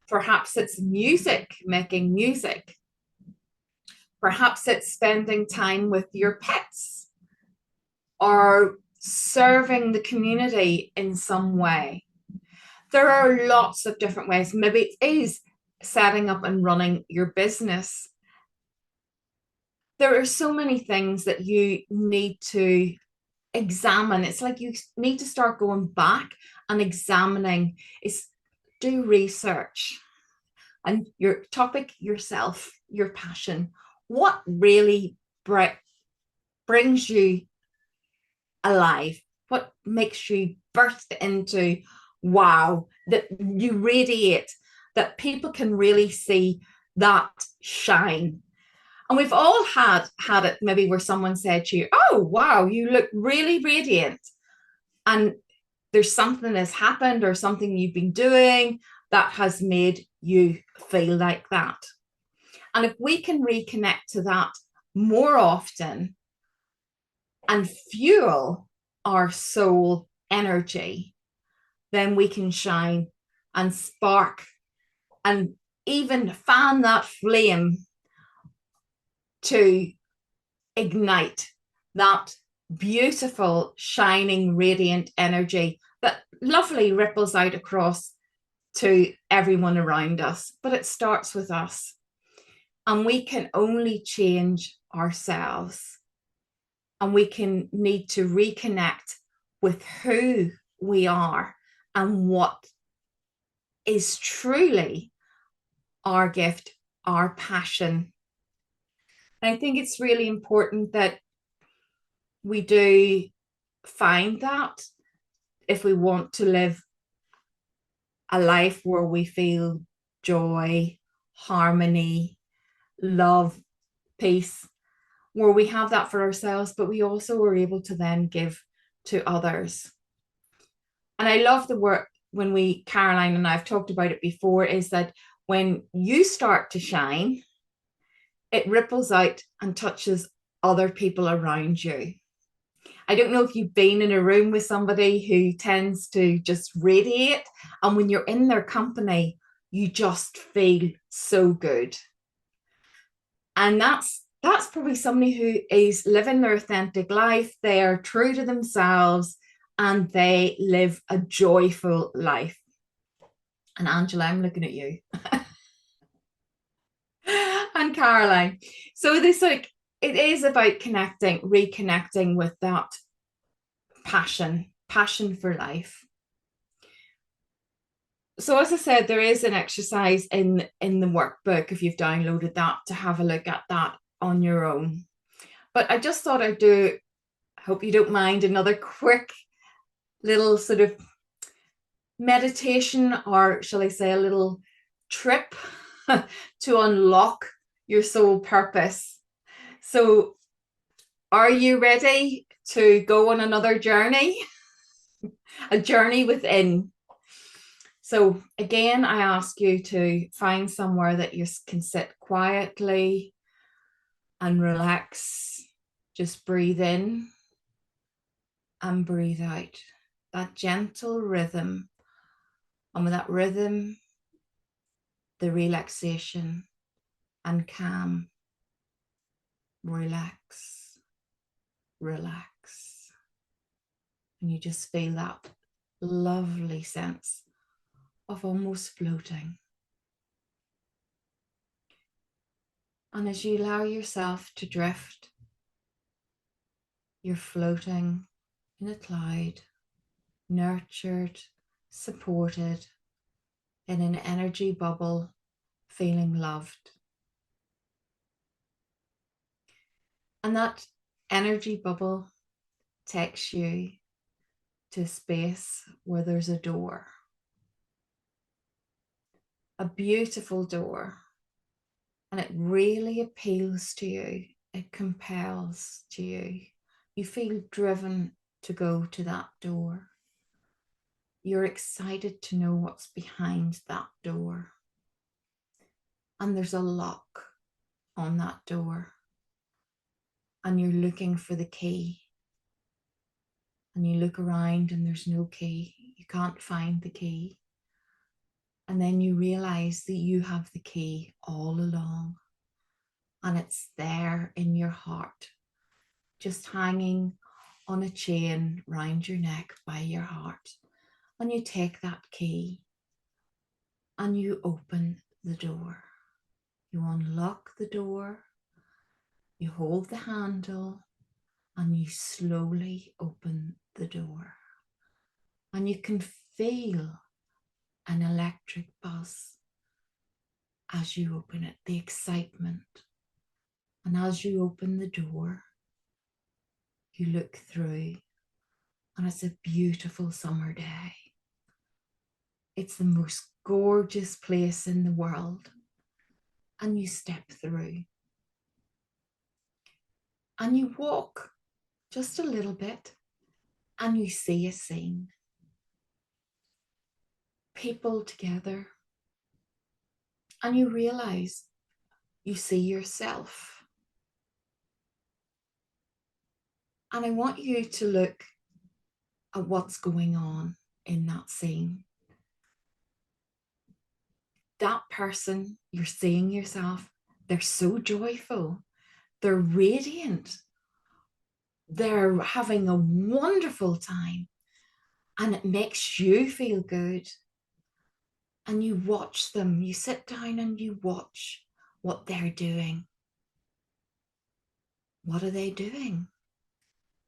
Perhaps it's music, making music. Perhaps it's spending time with your pets or serving the community in some way. There are lots of different ways. Maybe it is setting up and running your business. There are so many things that you need to examine. It's like you need to start going back and examining. Do research and your topic, yourself, your passion. What really brings you alive? What makes you burst into wow, that you radiate, that people can really see that shine? And we've all had it maybe where someone said to you, oh, wow, you look really radiant. And there's something that's happened or something you've been doing that has made you feel like that. And if we can reconnect to that more often, and fuel our soul energy, then we can shine and spark and even fan that flame to ignite that beautiful, shining, radiant energy that lovely ripples out across to everyone around us. But it starts with us. And we can only change ourselves. And we can need to reconnect with who we are and what is truly our gift, our passion. And I think it's really important that we do find that if we want to live a life where we feel joy, harmony, love, peace, where we have that for ourselves, but we also are able to then give to others. And I love the work when Caroline and I've talked about it before, is that when you start to shine, it ripples out and touches other people around you. I don't know if you've been in a room with somebody who tends to just radiate, and when you're in their company, you just feel so good. And that's probably somebody who is living their authentic life. They are true to themselves and they live a joyful life. And Angela, I'm looking at you. And Caroline. So this, like, it is about connecting, reconnecting with that passion for life. So as I said, there is an exercise in the workbook, if you've downloaded that, to have a look at that on your own. But I just thought I'd do, I hope you don't mind, another quick little sort of meditation, or shall I say a little trip to unlock your soul purpose. So are you ready to go on another journey? A journey within. So again, I ask you to find somewhere that you can sit quietly and relax. Just breathe in and breathe out. That gentle rhythm. And with that rhythm, the relaxation and calm. Relax, relax. And you just feel that lovely sense of almost floating. And as you allow yourself to drift, you're floating in a cloud, nurtured, supported, in an energy bubble, feeling loved. And that energy bubble takes you to a space where there's a door. A beautiful door. And it really appeals to you. It compels to you. You feel driven to go to that door. You're excited to know what's behind that door. And there's a lock on that door. And you're looking for the key. And you look around and there's no key. You can't find the key. And then you realize that you have the key all along. And it's there in your heart, just hanging on a chain round your neck by your heart. And you take that key and you open the door. You unlock the door, you hold the handle, and you slowly open the door. And you can feel an electric buzz as you open it, the excitement. And as you open the door, you look through, and it's a beautiful summer day. It's the most gorgeous place in the world. And you step through. And you walk just a little bit, and you see a scene. People together. And you realize you see yourself. And I want you to look at what's going on in that scene. That person, you're seeing yourself, they're so joyful, they're radiant, they're having a wonderful time, and it makes you feel good. And you watch them, you sit down and you watch what they're doing. What are they doing?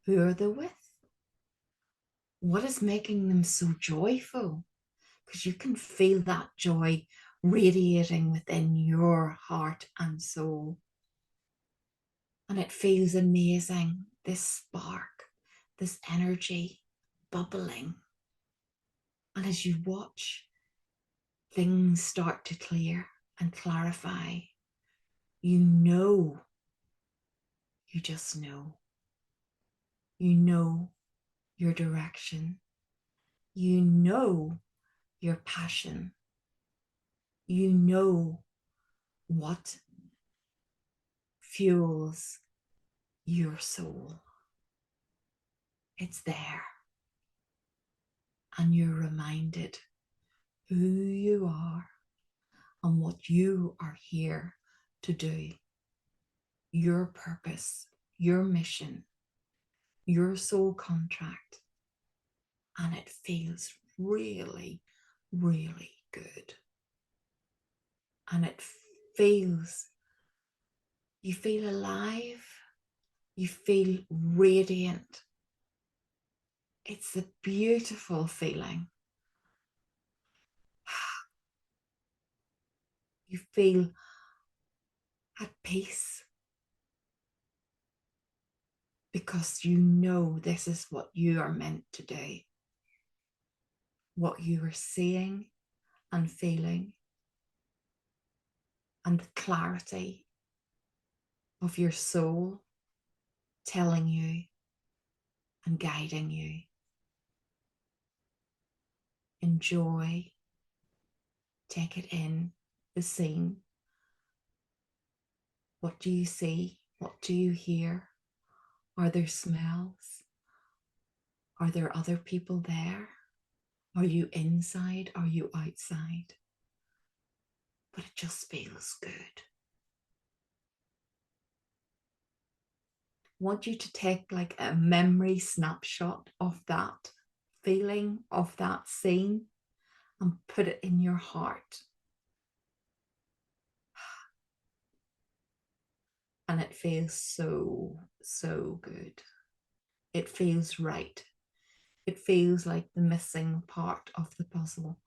Who are they with? What is making them so joyful? Because you can feel that joy radiating within your heart and soul. And it feels amazing, this spark, this energy bubbling. And as you watch, things start to clear and clarify. You know, you just know. You know your direction. You know your passion. You know what fuels your soul. It's there. And you're reminded who you are and what you are here to do. Your purpose, your mission, your soul contract. And it feels really, really good. And it feels, you feel alive, you feel radiant. It's a beautiful feeling. You feel at peace because you know this is what you are meant to do. What you are seeing and feeling, and the clarity of your soul telling you and guiding you. Enjoy, take it in, the scene. What do you see? What do you hear? Are there smells? Are there other people there? Are you inside? Are you outside? But it just feels good. I want you to take like a memory snapshot of that feeling, of that scene, and put it in your heart. And it feels so, so good. It feels right. It feels like the missing part of the puzzle.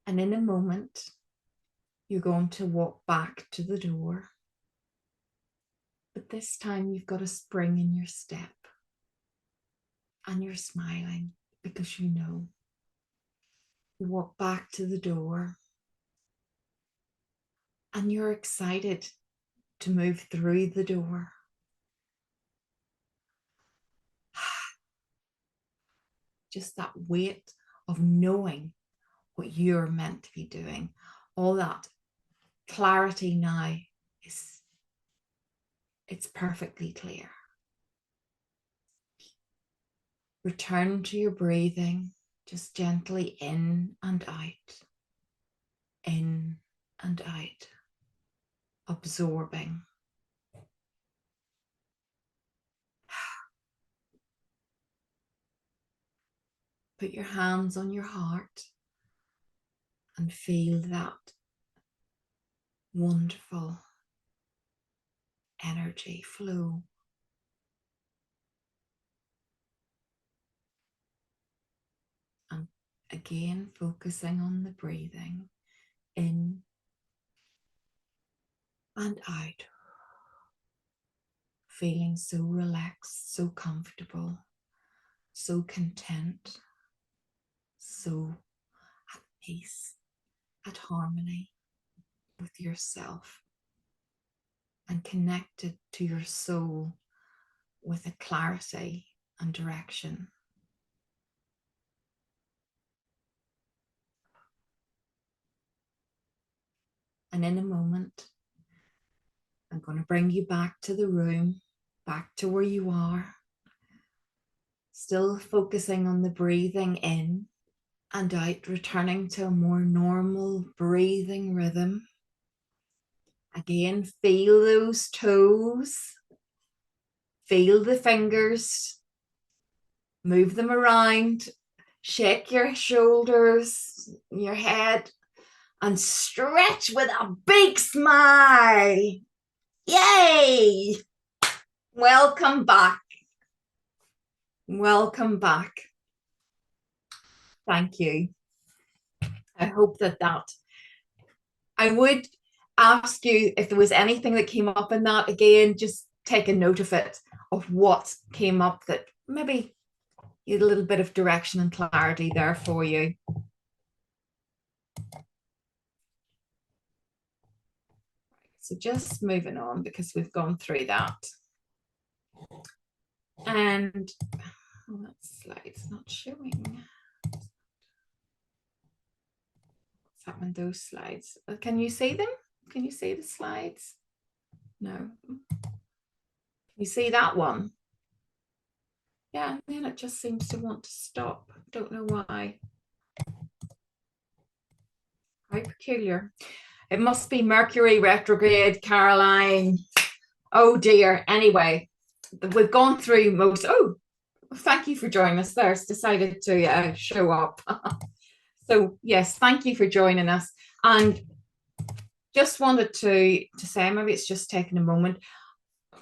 And in a moment, you're going to walk back to the door. But this time you've got a spring in your step. And you're smiling because you know. You walk back to the door. And you're excited to move through the door. Just that weight of knowing what you're meant to be doing. All that clarity now is, it's perfectly clear. Return to your breathing, just gently in and out, in and out, absorbing. Put your hands on your heart and feel that wonderful energy flow. And again, focusing on the breathing in and out. Feeling so relaxed, so comfortable, so content, so at peace, at harmony with yourself, and connected to your soul with a clarity and direction. And in a moment, I'm going to bring you back to the room, back to where you are. Still focusing on the breathing in and out, returning to a more normal breathing rhythm. Again, feel those toes, feel the fingers, move them around, shake your shoulders, your head, and stretch with a big smile. Yay! Welcome back. Welcome back. Thank you. I hope that I would ask you if there was anything that came up in that. Again, just take a note of it, of what came up that maybe you had a little bit of direction and clarity there for you. So just moving on, because we've gone through that. And that slide's not showing. What's happened to those slides? Can you see them? Can you see the slides? No. Can you see that one? Yeah, and then it just seems to want to stop. Don't know why. How peculiar. It must be Mercury retrograde, Caroline. Oh dear. Anyway, we've gone through most. Oh, thank you for joining us. There's decided to show up. So yes, thank you for joining us. And just wanted to say, maybe it's just taking a moment.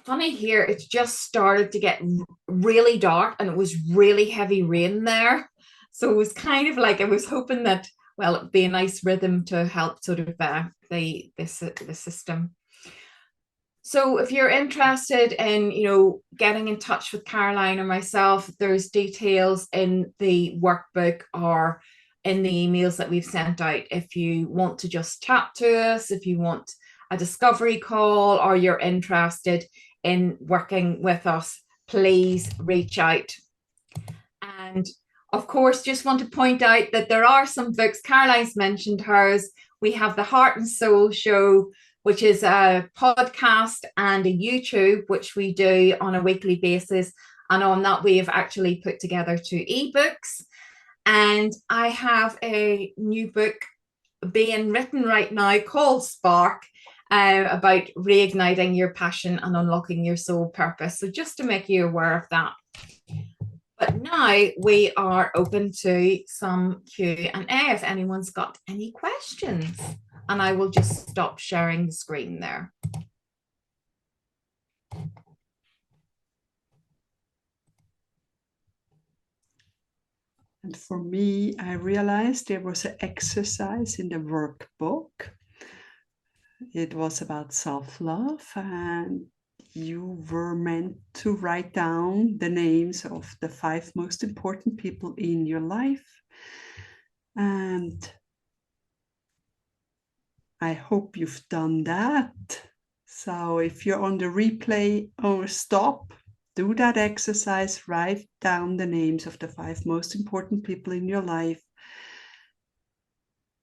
Funny here, it's just started to get really dark and it was really heavy rain there. So it was kind of like I was hoping that, well, it'd be a nice rhythm to help sort of the system. So if you're interested in, getting in touch with Caroline or myself, there's details in the workbook or in the emails that we've sent out. If you want to just chat to us, if you want a discovery call, or you're interested in working with us, please reach out. And of course, just want to point out that there are some books. Caroline's mentioned hers. We have the Heart and Soul Show, which is a podcast and a YouTube, which we do on a weekly basis. And on that, we have actually put together 2 ebooks. And I have a new book being written right now called Spark, about reigniting your passion and unlocking your soul purpose. So just to make you aware of that. But now we are open to some Q&A if anyone's got any questions. And I will just stop sharing the screen there. And for me, I realized there was an exercise in the workbook. It was about self-love, and you were meant to write down the names of the 5 most important people in your life. And I hope you've done that. So if you're on the replay, stop, do that exercise, write down the names of the 5 most important people in your life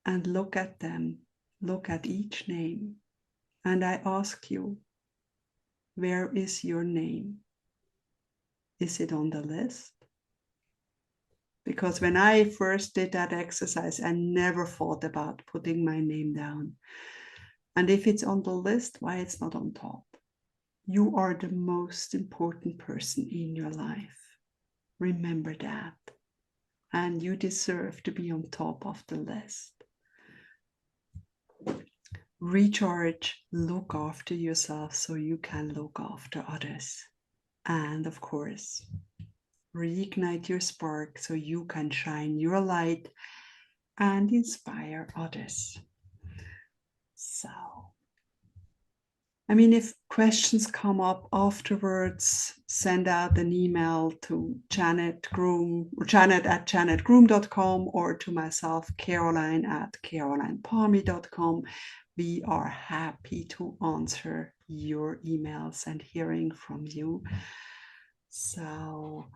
and look at them, look at each name. And I ask you, where is your name? Is it on the list? Because when I first did that exercise, I never thought about putting my name down. And if it's on the list, why it's not on top? You are the most important person in your life. Remember that. And you deserve to be on top of the list. Recharge, look after yourself so you can look after others. And of course, reignite your spark so you can shine your light and inspire others. So, I mean, if questions come up afterwards, send out an email to Janet at janetgroom.com, or to myself, Caroline at carolinepalmy.com. We are happy to answer your emails and hearing from you. So